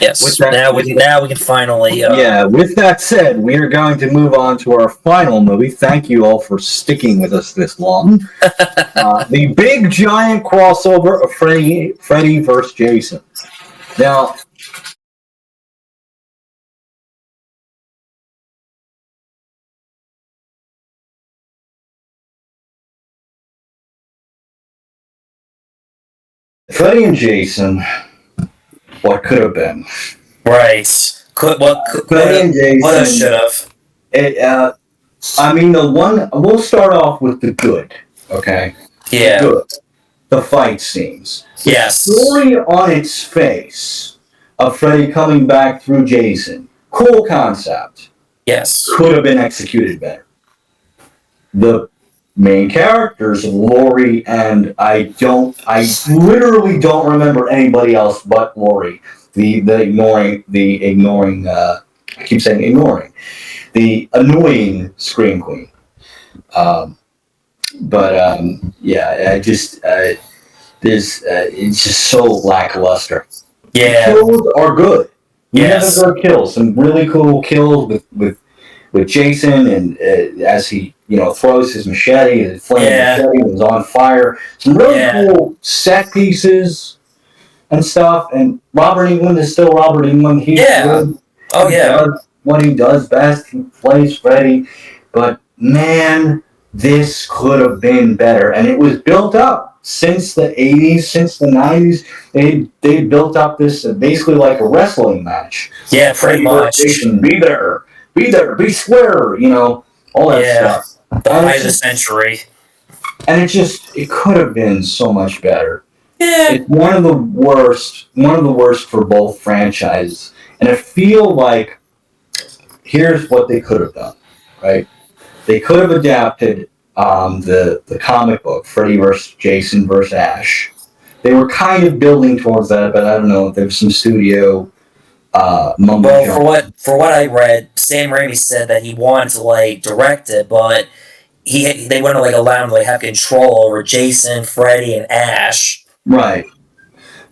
Yes. Now we can finally. Yeah. With that said, we are going to move on to our final movie. Thank you all for sticking with us this long. The big giant crossover of Freddy vs. Jason. Now, Freddy and Jason, what could have been? Right. Freddy and What Jason. should have? I mean, the one. We'll start off with the good. Okay. Yeah. The good. The fight scenes. Yes. The story on its face of Freddy coming back through Jason. Cool concept. Yes. Could have been executed better. The main characters, Laurie and I literally don't remember anybody else but Laurie. The ignoring. I keep saying ignoring. The annoying Scream Queen. Yeah, it's just so lackluster. Yeah. The kills are good. We have Yes. some good kills, some really cool kills with Jason, and as he throws his machete, his flaming machete was on fire. Some really cool set pieces and stuff. And Robert England is still Robert England. He's good. Oh He yeah. does what he does best. He plays Freddy, but man, this could have been better. And it was built up since the 80s, since the 90s. They built up this basically like a wrestling match. Yeah, pretty much. Jason, be there, be square. All that stuff. The height of the century. And it could have been so much better. Yeah. It's one of the worst for both franchises. And I feel like here's what they could have done, right? They could have adapted the comic book, Freddy vs. Jason vs. Ash. They were kind of building towards that, but I don't know if there was some studio mumbo jumbo. Well, for what I read, Sam Raimi said that he wanted to direct it, but they wouldn't allow him to have control over Jason, Freddy, and Ash. Right.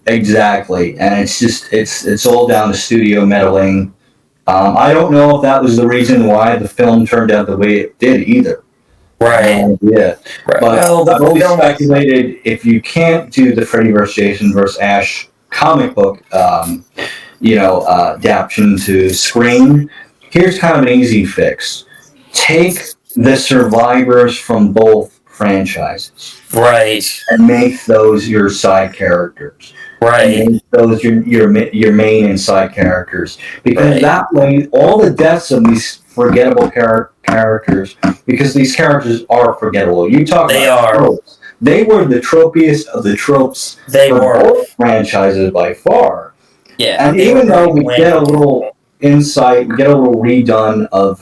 Exactly. And it's all down to studio meddling. I don't know if that was the reason why the film turned out the way it did either. Right. Yeah. Right. But I've always speculated if you can't do the Freddy vs. Jason vs. Ash comic book, adaptation to screen, here's kind of an easy fix. Take the survivors from both franchises. Right. And make those your side characters. Right. And make those your main and side characters. Because that way, all the deaths of these forgettable characters, because these characters are forgettable. You talk about tropes. They were the tropiest of the tropes for both franchises by far. Yeah. And even though we get a little insight, we get a little redone of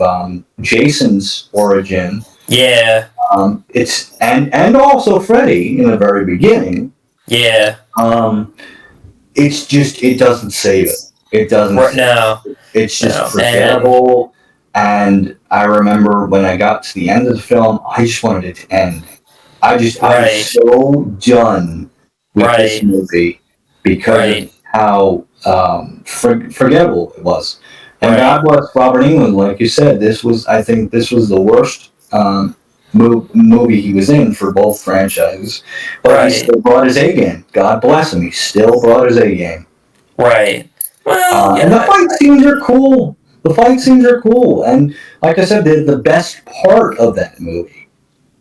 Jason's origin. Yeah. It's and also Freddy in the very beginning. Yeah. It doesn't save it. It doesn't. No. It's just forgettable. And I remember when I got to the end of the film, I just wanted it to end. I was so done with this movie because of how forgettable it was. And God bless Robert England, like you said. I think this was the worst movie he was in for both franchises. But he still brought his A game. God bless him. He still brought his A game. Right. Well, and the fight scenes are cool. And like I said, they're the best part of that movie.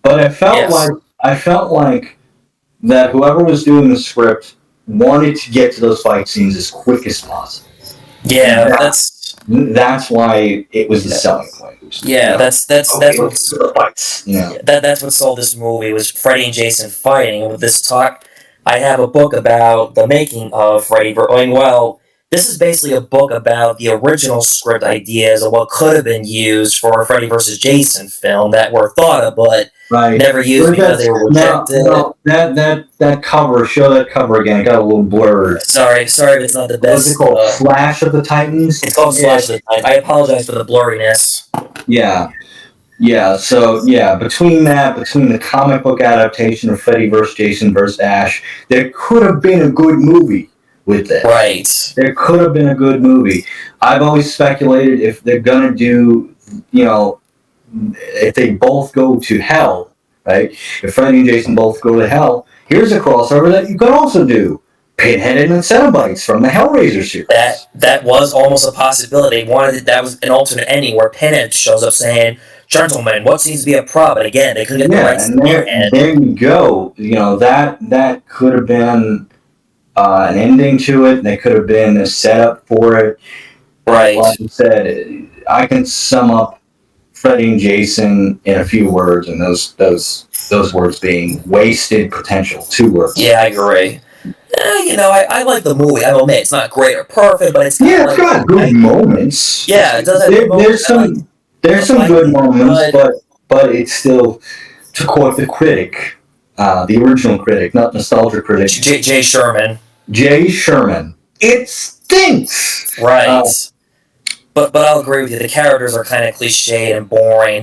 But I felt like that whoever was doing the script wanted to get to those fight scenes as quick as possible. Yeah, that's why it was the selling point. Yeah, that's what fights. That's what sold this movie was Freddy and Jason fighting. And with this talk, I have a book about the making of Freddy. Well, this is basically a book about the original script ideas of what could have been used for a Freddy vs. Jason film that were thought of, but never used because they were rejected. No, that cover, show that cover again. It got a little blurred. Sorry if it's not the best. What's it called? Slash of the Titans? It's called Slash of the Titans. I apologize for the blurriness. Yeah, so between the comic book adaptation of Freddy vs. Jason vs. Ash, there could have been a good movie. with this. Right. There could have been a good movie. I've always speculated if they're gonna do, if they both go to hell, right? If Freddy and Jason both go to hell, here's a crossover that you could also do. Pinhead and the Cenobites from the Hellraiser series. That was almost a possibility. That was an alternate ending where Pinhead shows up saying, "Gentlemen, what seems to be a problem?" But again, they couldn't get the rights to Pinhead. There you go. That could have been an ending to it. They could have been a setup for it. Right. Like you said, I can sum up Freddy and Jason in a few words, and those words being wasted potential. 2 words. Yeah, I agree. I like the movie. I admit it's not great or perfect, but it's it's got good moments. Yeah, it does have good moments. There's some good moments, but it's still, to quote the critic, the original critic, not nostalgia critic, Jay Sherman. Jay Sherman. It stinks. Right. But I'll agree with you. The characters are kind of cliched and boring.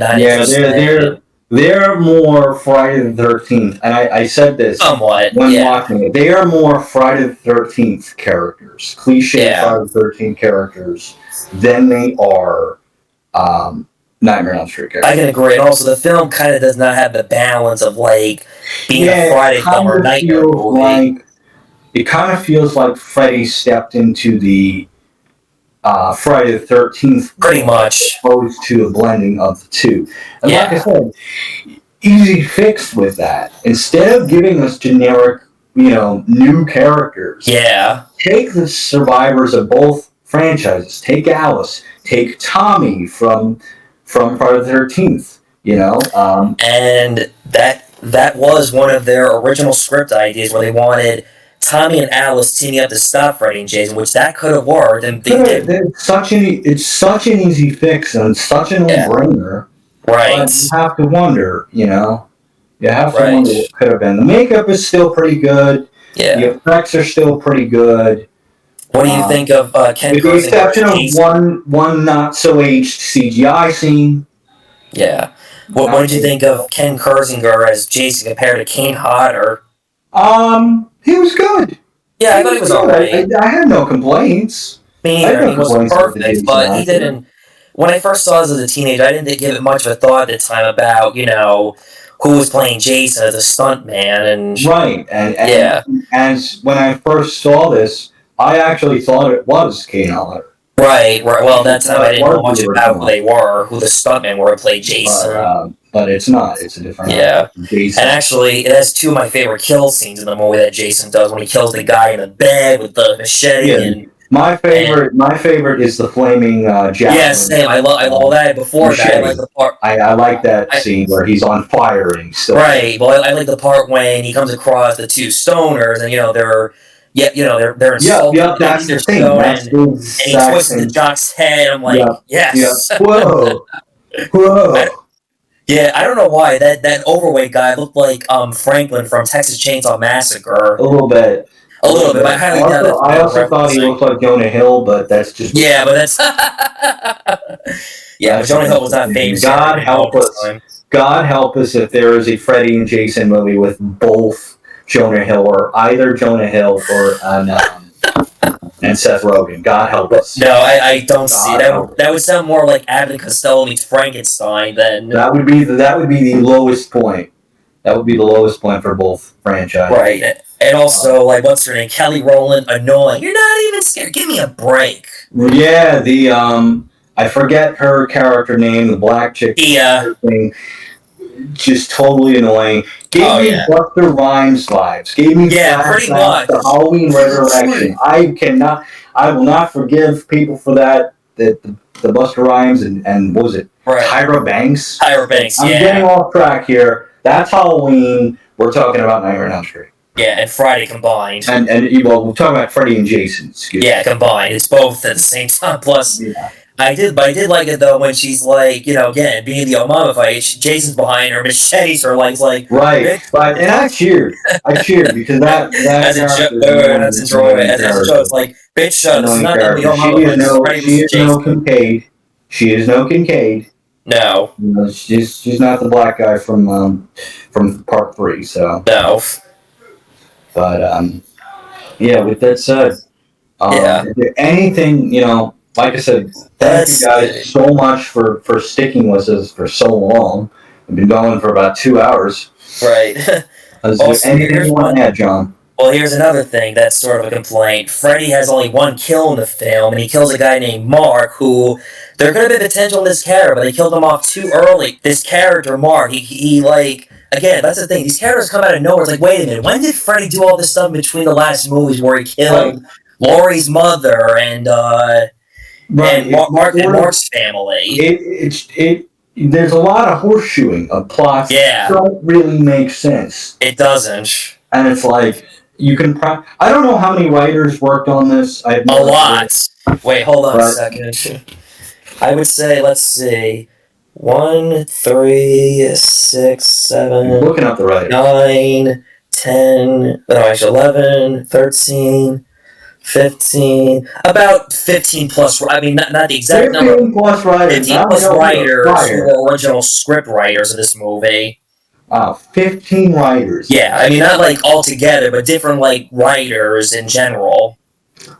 They're more Friday the 13th, and I said this somewhat when watching it. They are more Friday the 13th characters, cliche Friday the 13th characters, than they are Nightmare on Elm Street characters. I can agree. And also, the film kind of does not have the balance of being a Friday film or Nightmare movie. It kind of feels like Freddy stepped into the Friday the 13th, pretty much, opposed to a blending of the two. And like I said, easy fix with that. Instead of giving us generic, new characters, take the survivors of both franchises. Take Alice. Take Tommy from Friday the 13th. And that was one of their original script ideas, where they wanted Tommy and Alice teaming up to stop Freddy and Jason, which that could have worked, and they did. It's such an easy fix and such a no-brainer. Right. But you have to wonder, you have to wonder what could have been. The makeup is still pretty good. Yeah. The effects are still pretty good. What do you think of Ken Kirzinger? With the exception of one not so aged CGI scene. Yeah. What did you think of Ken Kirzinger as Jason compared to Kane Hodder? He was good. Yeah, I thought he was alright. I had no complaints. Me either. He wasn't perfect, but he didn't. When I first saw this as a teenager, I didn't give it much of a thought at the time about who was playing Jason as a stuntman, and right. And when I first saw this, I actually thought it was Kane Hodder. Right. Well, that's how I didn't know much about who they were, who the stuntmen were to play Jason. But it's not. It's a different. Jason. And actually, it has 2 of my favorite kill scenes in the movie that Jason does, when he kills the guy in the bed with the machete. And my favorite is the flaming javelin. Yeah, same. I love that. Before machete. That, I like the part. I like that scene where he's on fire and he's still. Right. Well, I like the part when he comes across the 2 stoners, and they're. They're insulting. Yep, that's the thing. And he twists the jock's head. I'm like, yes. Yep. Whoa. Yeah, I don't know why that overweight guy looked like Franklin from Texas Chainsaw Massacre. A little bit. But I highly doubt that. I also thought he looked like Jonah Hill, but that's just. Yeah, but that's. But Jonah Hill was not famous. God help us. God help us if there is a Freddy and Jason movie with both Jonah Hill, or either Jonah Hill or and Seth Rogen. God help us. No, I don't see that. That would sound more like Abbott and Costello meets Frankenstein than. That would be the lowest point. That would be the lowest point for both franchises. Right, and also what's her name? Kelly Rowland, annoying. You're not even scared. Give me a break. Yeah, I forget her character name, the black chick. Yeah. Thing. Just totally annoying. Gave me Buster Rhymes vibes. Gave me pretty much the Halloween Resurrection. I will not forgive people for that. The Buster Rhymes and what was it? Right. Tyra Banks. Tyra Banks. I'm getting off track here. That's Halloween. We're talking about Nightmare on Elm Street. Yeah, and Friday combined. And we're talking about Freddy and Jason. Excuse me. Combined. It's both at the same time. Plus. Yeah. I did like it though when she's again being the Omama fight. Jason's behind her, machetes her legs like. Right, and I cheered. Because that as a joke. It's like, bitch, shut up. It's not the Omama fight. She is no Kincaid. She is no Kincaid. No. She's not the black guy from part 3. So. No. But with that said. Yeah. Is there anything, like I said, thank you guys so much for sticking with us for so long. We've been going for about 2 hours. Right. Is there anything you want to add, John? Well, here's another thing that's sort of a complaint. Freddy has only one kill in the film, and he kills a guy named Mark, who there could have been potential in this character, but they killed him off too early. This character, Mark, he like, again, that's the thing. These characters come out of nowhere. It's like, wait a minute, when did Freddy do all this stuff in between the last movies where he killed Laurie's mother and Mark's family? There's a lot of horseshoeing of plots that don't really make sense. It doesn't. And it's like, I don't know how many writers worked on this. I have a lot. Wait, hold on a second. I would say, let's see, 1, 3, 6, 7. You're looking up the writers. 9, 10. No, actually, 11, 13, 15. About 15 plus. I mean, not the exact number. 15 plus writers. 15 plus writers who were original script writers of this movie. Wow, 15 writers. Yeah, I mean, not like all together, but different like writers in general.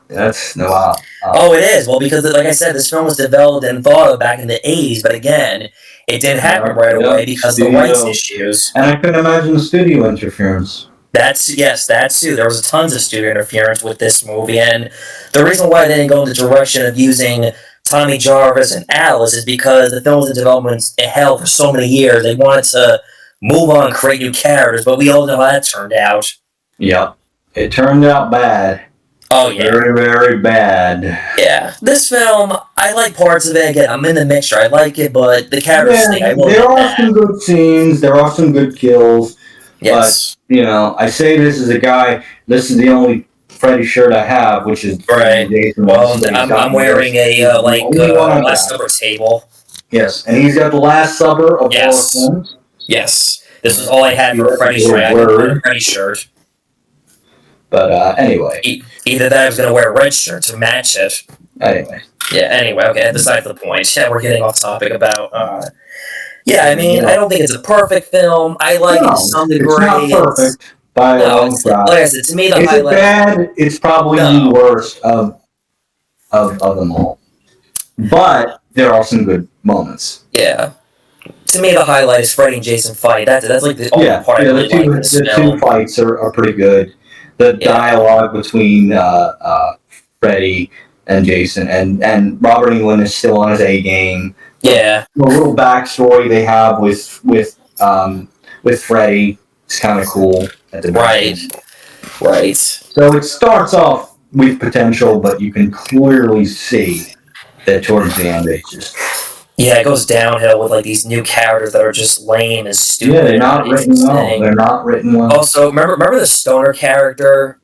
That's wow. Oh, it is. Well, because like I said, this film was developed and thought of back in the 80s, but again, it didn't happen right away because of the rights issues. And I can imagine the studio interference. That too. There was tons of studio interference with this movie, and the reason why they didn't go in the direction of using Tommy Jarvis and Alice is because the film was in development hell for so many years. They wanted to move on and create new characters, but we all know how that turned out. Yep. It turned out bad. Oh, yeah. Very, very bad. Yeah. This film, I like parts of it. Again, I'm in the mixture. I like it, but the characters thing, I there are some good scenes. There are some good kills. Yes. But, I say this as a guy, this is the only Freddy shirt I have, which is... Right. Well, I'm wearing a, Last Supper table. Yes. And he's got the Last Supper of all of them. Yes. This is all I had for a Freddy shirt. I wear a Freddy shirt. But anyway. Either that or I was going to wear a red shirt to match it. Anyway. Yeah, anyway, okay, besides the point. Yeah, we're getting off topic about... I mean, I don't think it's a perfect film. I like it to some degree. It's not perfect by a long shot. Like I said, to me, the highlight... Is it bad? It's probably the worst of them all. But there are some good moments. Yeah. To me, the highlight is Freddy and Jason fight. That's like the only part I really like in this film. The two fights are pretty good. The dialogue between Freddy and Jason, and Robert Englund is still on his A game. Yeah. The little backstory they have with Freddy is kind of cool at the beginning. Right. So it starts off with potential, but you can clearly see that towards the end it just... Yeah, it goes downhill with like these new characters that are just lame and stupid. Yeah, they're not written well. Also, remember the stoner character?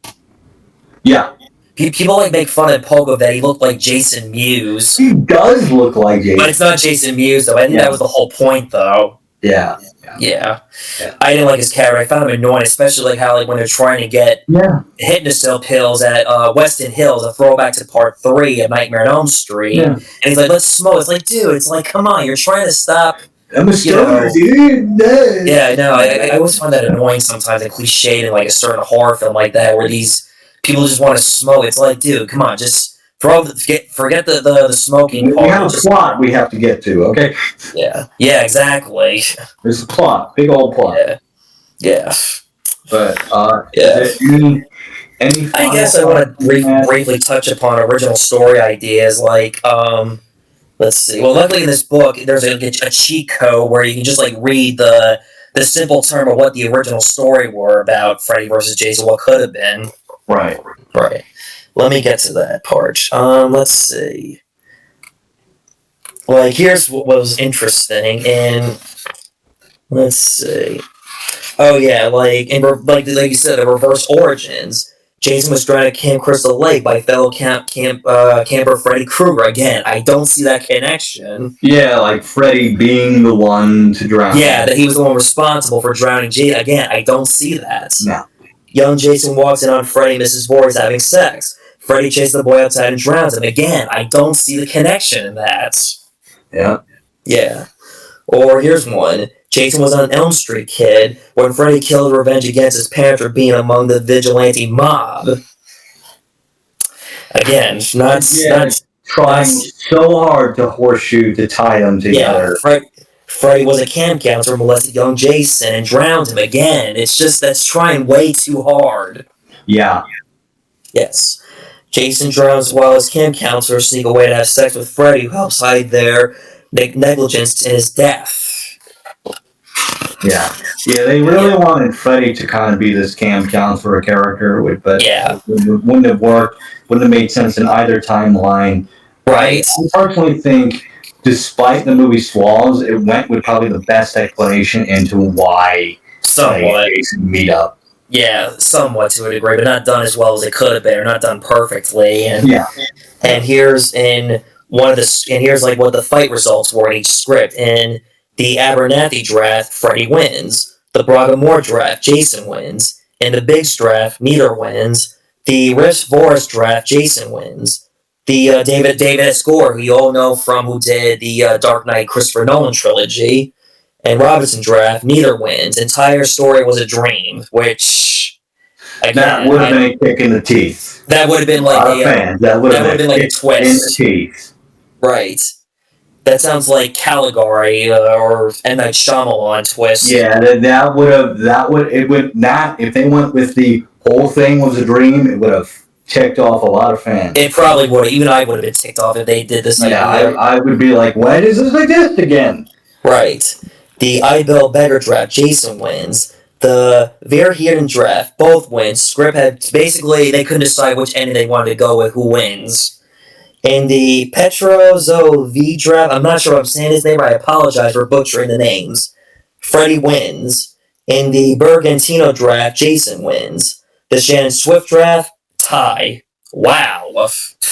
Yeah. People like make fun of Pogo that he looked like Jason Mewes. He does look like Jason. But it's not Jason Mewes, though. I think that was the whole point, though. Yeah. I didn't like his character. I found him annoying, especially like how when they're trying to get hypnosil pills at Weston Hills, a throwback to part 3 of Nightmare on Elm Street. Yeah. And he's like, let's smoke. It's like, dude, it's like, come on, you're trying to stop... I'm a stoner, dude. No. Yeah, no, I always find that annoying sometimes, and cliched in like a certain horror film like that, where these people just want to smoke. It's like, dude, come on, just forget the smoking part. We have a plot we have to get to, okay? Yeah, exactly. There's a plot, big old plot. Yeah. But any I guess I want to briefly touch upon original story ideas, like let's see. Well, luckily in this book, there's a cheat code where you can just like read the simple term of what the original story were about Freddy versus Jason, what could have been. Right. Let me get to that part. Let's see. Like, here's what was interesting in... Let's see. Oh, yeah, like you said, the reverse origins. Jason was drowned at Camp Crystal Lake by fellow camper Freddy Krueger. Again, I don't see that connection. Yeah, like Freddy being the one to drown. Yeah, that he was the one responsible for drowning Jason. Again, I don't see that. No. Young Jason walks in on Freddy and Mrs. Voorhees having sex. Freddy chases the boy outside and drowns him. Again, I don't see the connection in that. Yeah. Or here's one. Jason was on Elm Street Kid when Freddy killed revenge against his parents for being among the vigilante mob. Again, not trying so hard to horseshoe to tie them together. Yeah, Freddy was a camp counselor, molested young Jason, and drowned him again. It's just that's trying way too hard. Yeah. Yes. Jason drowns while his camp counselors sneak away to have sex with Freddy, who helps hide their negligence in his death. Yeah. Yeah, they really wanted Freddy to kind of be this camp counselor character, but it wouldn't have worked. Wouldn't have made sense in either timeline. Right. I personally think, despite the movie's flaws, it went with probably the best explanation into why Jason meet up. Yeah, somewhat to a degree, but not done as well as it could have been, or not done perfectly. And here's like what the fight results were in each script. In the Abernathy draft, Freddy wins. The Braga-Moore draft, Jason wins. In the Biggs draft, neither wins. The Rift-Voris draft, Jason wins. The David S. Gore, who you all know from who did the Dark Knight Christopher Nolan trilogy, and Robinson draft, neither wins. Entire story was a dream, which again, that would have been a kick in the teeth. That would have been like that would have been like a twist. In the teeth. Right. That sounds like Caligari or M. Night Shyamalan twist. Yeah, if they went with the whole thing was a dream, it would have ticked off a lot of fans. It probably would. Even I would have been ticked off if they did this. Yeah, I would be like, when does this exist again? Right. The Ibel Beggar draft, Jason wins. The Verheeren draft, both wins. Script had basically they couldn't decide which ending they wanted to go with. Who wins? In the Petrozo V draft, I'm not sure if I'm saying his name. I apologize for butchering the names. Freddy wins. In the Bergantino draft, Jason wins. The Shannon Swift draft, tie. Wow.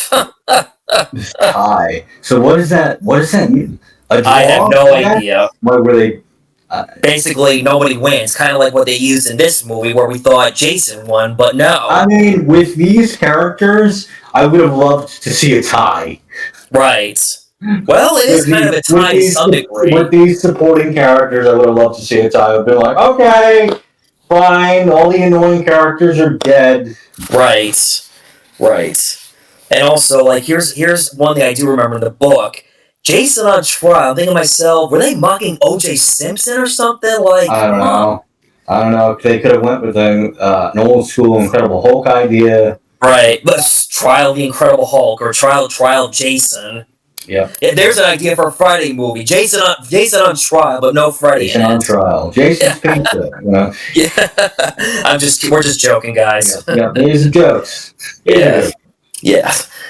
Tie. So what does that mean? I have no idea. What were they? Basically, nobody wins. Kind of like what they used in this movie, where we thought Jason won, but no. I mean, with these characters, I would have loved to see a tie. Right. Well, it is kind of a tie to some degree. With these supporting characters, I would have loved to see a tie. I would have been like, okay, fine, all the annoying characters are dead. Right. And also, like, here's one thing I do remember in the book. Jason on trial, I'm thinking to myself, were they mocking O.J. Simpson or something? Like, I don't know. They could have went with an old school Incredible Hulk idea. Right, but Trial of the Incredible Hulk or Trial Jason. Yeah. There's an idea for a Friday movie. Jason on trial, but no Freddy. Jason on trial. Jason's pizza. You know? Yeah. We're just joking, guys. Yeah. These are jokes. Yeah.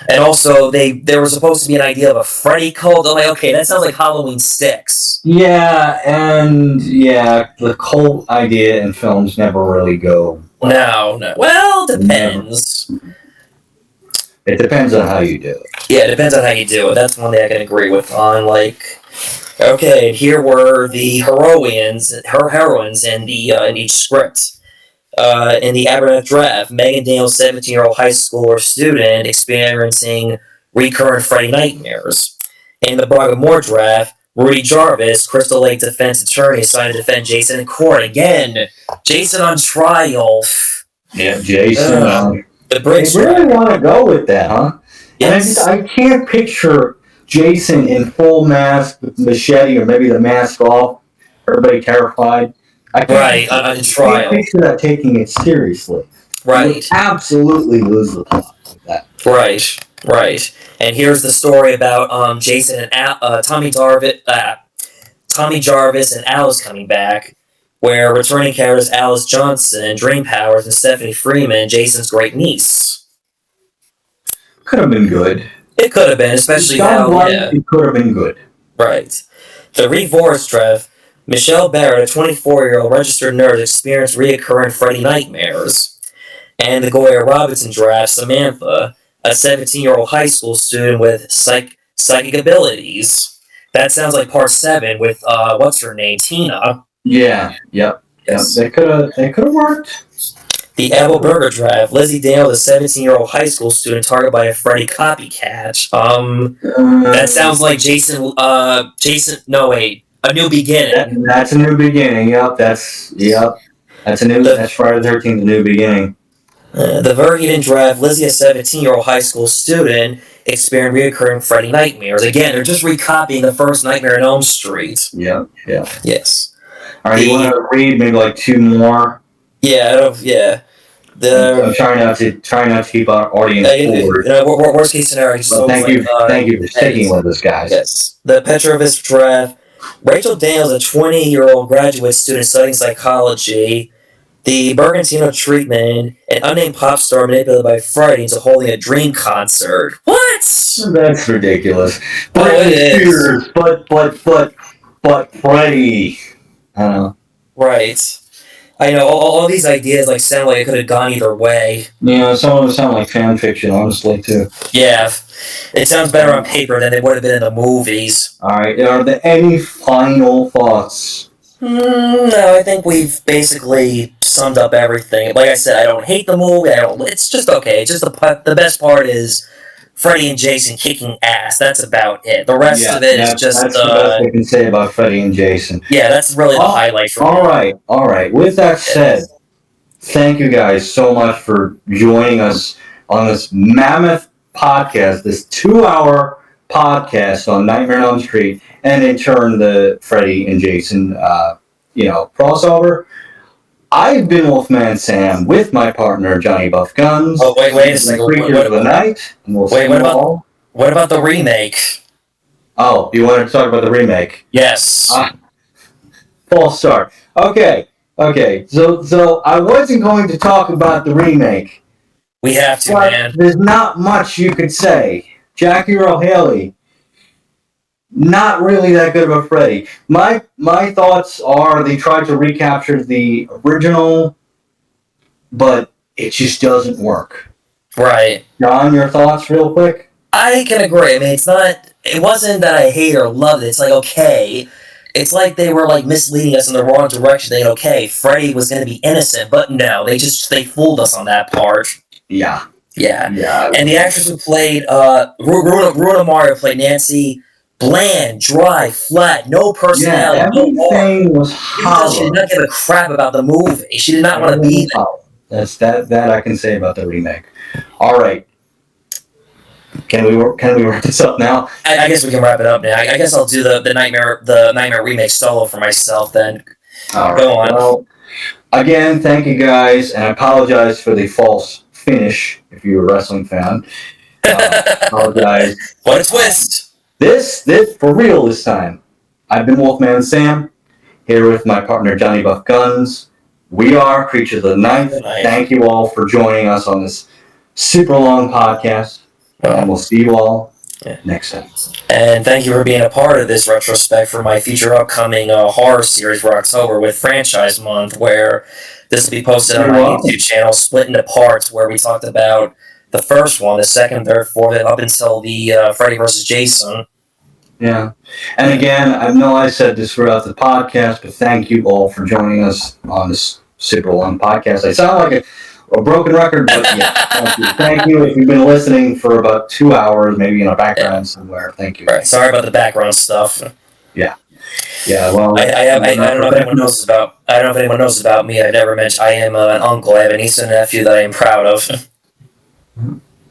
And also, there was supposed to be an idea of a Freddy cult. I'm like, okay, that sounds like Halloween 6. Yeah, and the cult idea in films never really go. No. Well, depends. It depends on how you do it. Yeah, it depends on how you do it. That's one thing I can agree with on, like, okay, here were the heroines in each script. In the Abernathy draft, Megan Daniels, 17-year-old high schooler student experiencing recurrent Freddy nightmares. In the Braga-Moore draft, Rudy Jarvis, Crystal Lake defense attorney, assigned to defend Jason in court. Again, Jason on trial. Yeah, Jason. The Briggs they really want to go with that, huh? Yes. And I can't picture Jason in full mask with machete or maybe the mask off. Everybody terrified. On trial. I can't picture that taking it seriously. Right. You would absolutely lose the plot with that. Right. And here's the story about Jason and Tommy Jarvis and Alice coming back, where returning characters Alice Johnson, Dream Powers, and Stephanie Freeman, Jason's great niece. Could have been good. It could have been, especially how it could have been good. Right. The Revoris draft, Michelle Barrett, a 24-year-old registered nurse, experienced reoccurring Freddy nightmares. And the Goya Robinson draft, Samantha, a 17-year-old high school student with psychic abilities. That sounds like part 7 with, what's her name, Tina. Yeah, yep. Yes. They could have worked. The Abel Burger draft, Lizzie Dale, the 17-year-old high school student targeted by a Freddy copycat. That sounds like A New Beginning. That's A New Beginning. Yep. That's Friday the 13th, A New Beginning. The version he didn't drive, Lizzie, a 17-year-old high school student, experienced reoccurring Freddy nightmares. Again, they're just recopying the first Nightmare on Elm Street. Yeah. Yes. All right, you want to read maybe like two more? Yeah. I'm trying not to keep our audience bored. Worst case scenario. Well, thank you for sticking with us, guys. Yes. The Petrovich draft. Rachel Daniels, a 20-year-old graduate student studying psychology. The Bergantino treatment, an unnamed pop star manipulated by Freddy into holding a dream concert. What? That's ridiculous. Oh, it is. But Freddy. I don't know. Right. I know all these ideas like sound like it could have gone either way. Yeah, some of them sound like fan fiction, honestly, too. Yeah, it sounds better on paper than it would have been in the movies. All right, are there any final thoughts? No, I think we've basically summed up everything. Like I said, I don't hate the movie. It's just okay. It's just the best part is Freddy and Jason kicking ass. That's about it. The rest of it is just. That's the best I can say about Freddy and Jason. Yeah, that's really the highlight for me. All right. With that said, thank you guys so much for joining us on this mammoth podcast, this 2-hour podcast on Nightmare on Elm Street, and in turn the Freddy and Jason, crossover. I've been Wolfman Sam with my partner Johnny Buff Guns. Oh wait a second. Creature of the Night. And we'll what about the remake? Oh, you wanted to talk about the remake? Yes. False start. Okay. So I wasn't going to talk about the remake. We have to, man. There's not much you could say. Jackie Earle Haley, not really that good of a Freddy. My thoughts are they tried to recapture the original, but it just doesn't work. Right. John, your thoughts real quick? I can agree. I mean, it wasn't that I hate or loved it. It's like, okay. It's like they were like misleading us in the wrong direction. They okay, Freddy was going to be innocent, but no, they fooled us on that part. Yeah. And the actress who played Runa Mario played Nancy, bland, dry, flat, no personality, everything was hollow. She did not give a crap about the movie. She did not want to be there. That's that I can say about the remake. All right. Can we wrap this up now? I guess we can wrap it up now. I guess I'll do the Nightmare remake solo for myself then. All right. Go on. Well, again, thank you guys, and I apologize for the false finish if you're a wrestling fan. Apologize. What a twist! This for real this time. I've been Wolfman Sam, here with my partner Johnny Buff Guns. We are Creatures of the Night. Thank you all for joining us on this super long podcast. And we'll see you all next time. And thank you for being a part of this retrospect for my future upcoming horror series for October with Franchise Month, where this will be posted on my YouTube channel, split into parts, where we talked about the first one, the second, third, fourth, up until the Freddy vs. Jason. Yeah. And again, I know I said this throughout the podcast, but thank you all for joining us on this super long podcast. I sound like a broken record, but yeah, thank you. Thank you if you've been listening for about 2 hours, maybe in a background somewhere. Thank you. Right. Sorry about the background stuff. Yeah. Well, I don't know if anyone knows about me. I've never mentioned I am an uncle. I have a niece and a nephew that I am proud of.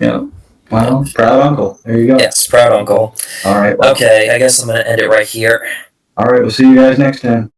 Yeah. Well, proud uncle. There you go. Yes, proud uncle. All right. Okay, I guess I'm gonna end it right here. All right. We'll see you guys next time.